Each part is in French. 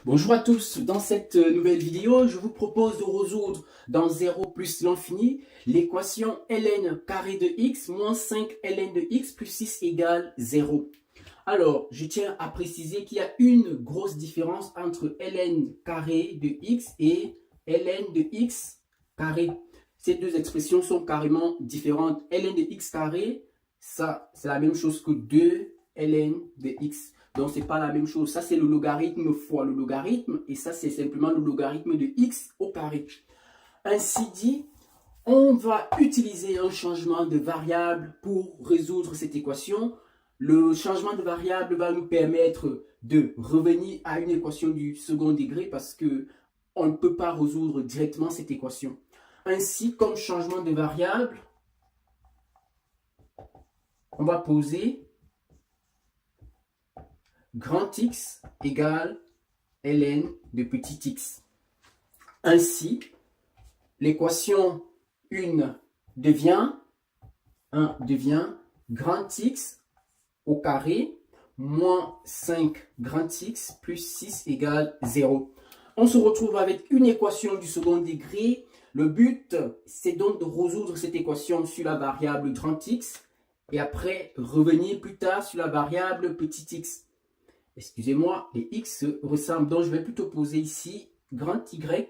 Bonjour à tous, dans cette nouvelle vidéo, je vous propose de résoudre dans 0 plus l'infini l'équation ln carré de x moins 5 ln de x plus 6 égale 0. Alors, je tiens à préciser qu'il y a une grosse différence entre ln carré de x et ln de x carré. Ces deux expressions sont carrément différentes. Ln de x carré, ça c'est la même chose que 2 ln de x. Donc, ce n'est pas la même chose. Ça, c'est le logarithme fois le logarithme. Et ça, c'est simplement le logarithme de x au carré. Ainsi dit, on va utiliser un changement de variable pour résoudre cette équation. Le changement de variable va nous permettre de revenir à une équation du second degré parce qu'on ne peut pas résoudre directement cette équation. Ainsi, comme changement de variable, on va poser grand X égale ln de petit x. Ainsi, l'équation 1 devient grand X au carré moins 5 grand X plus 6 égale 0. On se retrouve avec une équation du second degré. Le but, c'est donc de résoudre cette équation sur la variable grand X et après revenir plus tard sur la variable petit x. Excusez-moi, les x se ressemblent, donc je vais plutôt poser ici grand Y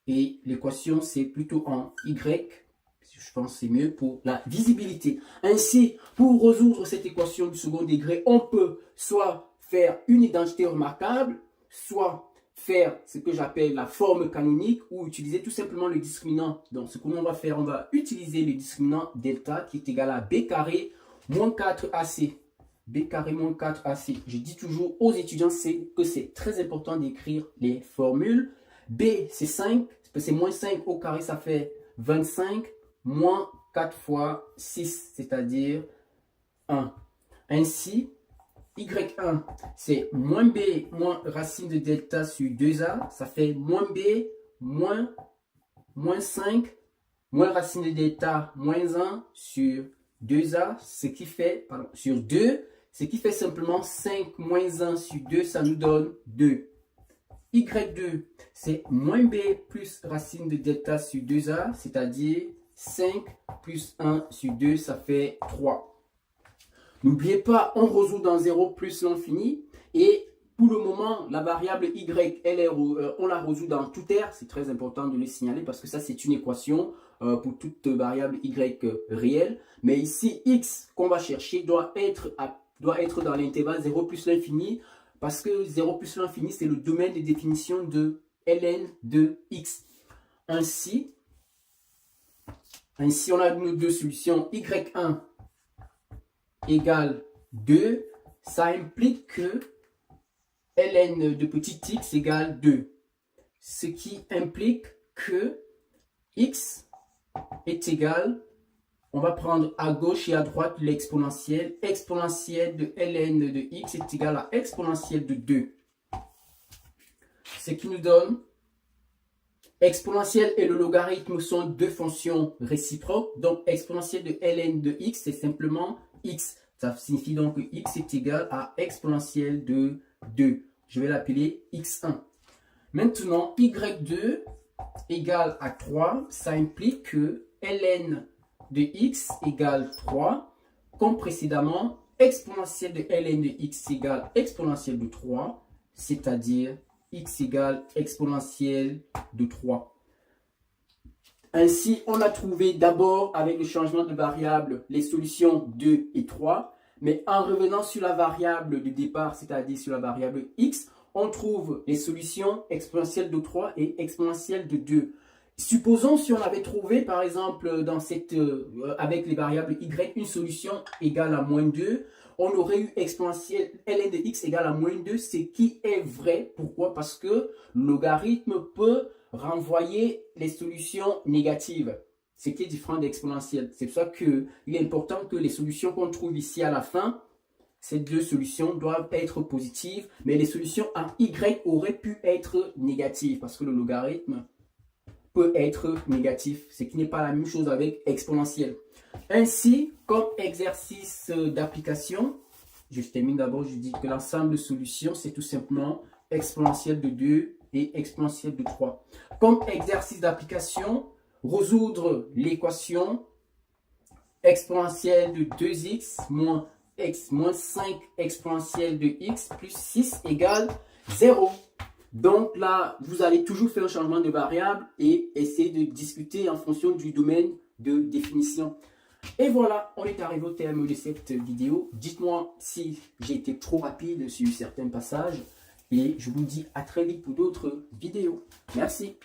et l'équation c'est plutôt en Y, je pense que c'est mieux pour la visibilité. Ainsi, pour résoudre cette équation du second degré, on peut soit faire une identité remarquable, soit faire ce que j'appelle la forme canonique ou utiliser tout simplement le discriminant. Donc ce que l'on va faire, on va utiliser le discriminant delta qui est égal à b carré moins 4ac. B carré moins 4AC. Je dis toujours aux étudiants que c'est très important d'écrire les formules. B, c'est 5. C'est moins 5 au carré, ça fait 25. Moins 4 fois 6, c'est-à-dire 1. Ainsi, Y1, c'est moins B moins racine de delta sur 2A. Ça fait moins B moins 5 moins racine de delta moins 1 sur 2A, ce qui fait, sur 2, ce qui fait simplement 5 moins 1 sur 2, ça nous donne 2. Y2, c'est moins B plus racine de delta sur 2A, c'est-à-dire 5 plus 1 sur 2, ça fait 3. N'oubliez pas, on résout dans 0 plus l'infini. Et pour le moment, la variable y, on la résout dans tout R. C'est très important de le signaler parce que ça, c'est une équation pour toute variable y réelle. Mais ici, x qu'on va chercher doit être dans l'intervalle 0 plus l'infini parce que 0 plus l'infini, c'est le domaine de définition de ln de x. Ainsi, on a nos deux solutions. Y1 égale 2, ça implique que ln de petit x égale 2. Ce qui implique que x est égal, on va prendre à gauche et à droite l'exponentielle. Exponentielle de ln de x est égal à exponentielle de 2. Ce qui nous donne, exponentielle et le logarithme sont deux fonctions réciproques. Donc exponentielle de ln de x, c'est simplement x. Ça signifie donc que x est égal à exponentielle de 2. Je vais l'appeler x1. Maintenant, y2 égale à 3. Ça implique que ln de x égale 3. Comme précédemment, exponentielle de ln de x égale exponentielle de 3. C'est-à-dire x égale exponentielle de 3. Ainsi, on a trouvé d'abord avec le changement de variable les solutions 2 et 3. Mais en revenant sur la variable de départ, c'est-à-dire sur la variable x, on trouve les solutions exponentielles de 3 et exponentielles de 2. Supposons si on avait trouvé, par exemple, avec les variables y, une solution égale à moins 2, on aurait eu exponentielle ln de x égale à moins 2, ce qui est vrai. Pourquoi? Parce que le logarithme peut renvoyer les solutions négatives, ce qui est différent d'exponentielle. C'est pour ça qu'il est important que les solutions qu'on trouve ici à la fin, ces deux solutions doivent être positives, mais les solutions en y auraient pu être négatives parce que le logarithme peut être négatif, ce qui n'est pas la même chose avec exponentielle. Ainsi, comme exercice d'application, je termine d'abord, je dis que l'ensemble de solutions, c'est tout simplement exponentielle de 2 et exponentielle de 3. Comme exercice d'application, résoudre l'équation exponentielle de 2x moins 5 exponentielle de x plus 6 égale 0. Donc là, vous allez toujours faire un changement de variable et essayer de discuter en fonction du domaine de définition. Et voilà, on est arrivé au terme de cette vidéo. Dites-moi si j'ai été trop rapide sur certains passages. Et je vous dis à très vite pour d'autres vidéos. Merci.